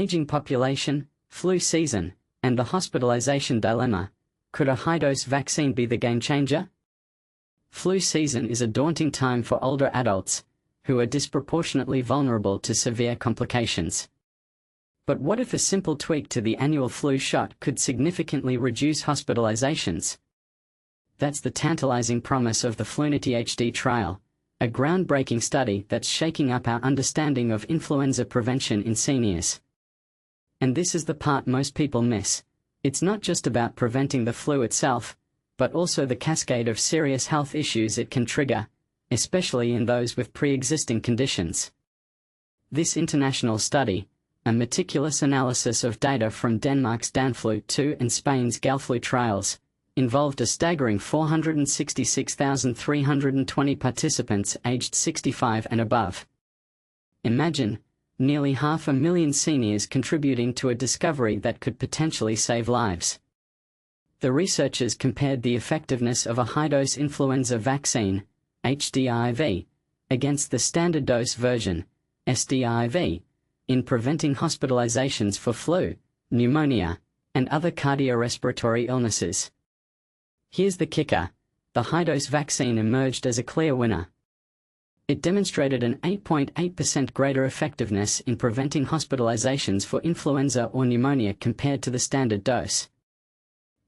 aging population, flu season, and the hospitalization dilemma, could a high-dose vaccine be the game-changer? Flu season is a daunting time for older adults, who are disproportionately vulnerable to severe complications. But what if a simple tweak to the annual flu shot could significantly reduce hospitalizations? That's the tantalizing promise of the FLUNITY-HD trial, a groundbreaking study that's shaking up our understanding of influenza prevention in seniors. And this is the part most people miss. It's not just about preventing the flu itself, but also the cascade of serious health issues it can trigger, especially in those with pre-existing conditions. This international study, a meticulous analysis of data from Denmark's DanFlu-2 and Spain's Galflu trials, involved a staggering 466,320 participants aged 65 and above. Imagine, nearly 500,000 seniors contributing to a discovery that could potentially save lives. The researchers compared the effectiveness of a high-dose influenza vaccine, HD-IIV, against the standard dose version, SD-IIV, in preventing hospitalizations for flu, pneumonia, and other cardiorespiratory illnesses. Here's the kicker: the high-dose vaccine emerged as a clear winner. It demonstrated an 8.8% greater effectiveness in preventing hospitalizations for influenza or pneumonia compared to the standard dose.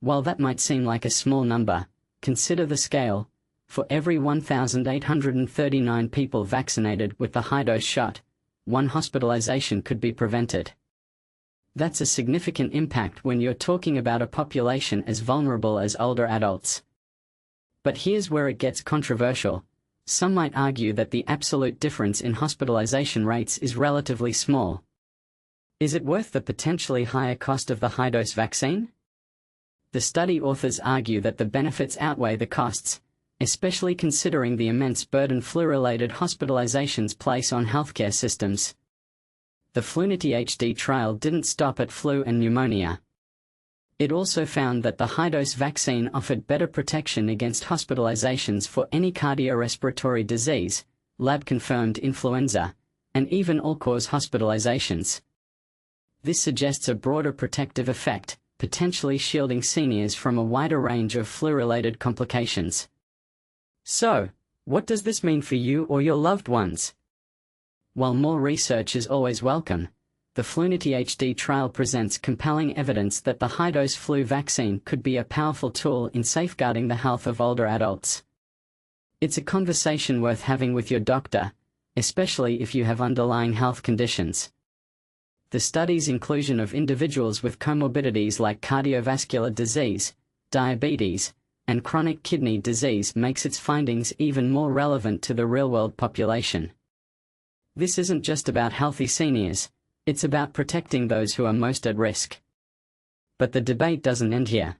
While that might seem like a small number, consider the scale. For every 1,839 people vaccinated with the high-dose shot, one hospitalization could be prevented. That's a significant impact when you're talking about a population as vulnerable as older adults. But here's where it gets controversial. Some might argue that the absolute difference in hospitalization rates is relatively small. Is it worth the potentially higher cost of the high-dose vaccine? The study authors argue that the benefits outweigh the costs, especially considering the immense burden flu-related hospitalizations place on healthcare systems. The FLUNITY-HD trial didn't stop at flu and pneumonia. It also found that the high-dose vaccine offered better protection against hospitalizations for any cardiorespiratory disease, lab-confirmed influenza, and even all-cause hospitalizations. This suggests a broader protective effect, potentially shielding seniors from a wider range of flu-related complications. So, what does this mean for you or your loved ones? While more research is always welcome, the FLUNITY-HD trial presents compelling evidence that the high-dose flu vaccine could be a powerful tool in safeguarding the health of older adults. It's a conversation worth having with your doctor, especially if you have underlying health conditions. The study's inclusion of individuals with comorbidities like cardiovascular disease, diabetes, and chronic kidney disease makes its findings even more relevant to the real-world population. This isn't just about healthy seniors, it's about protecting those who are most at risk. But the debate doesn't end here.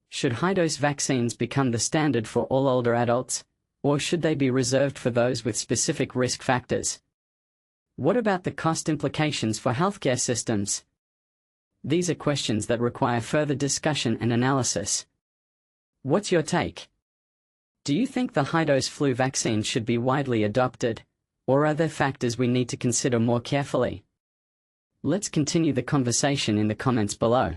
Should high-dose vaccines become the standard for all older adults, or should they be reserved for those with specific risk factors? What about the cost implications for healthcare systems? These are questions that require further discussion and analysis. What's your take? Do you think the high-dose flu vaccine should be widely adopted, or are there factors we need to consider more carefully? Let's continue the conversation in the comments below.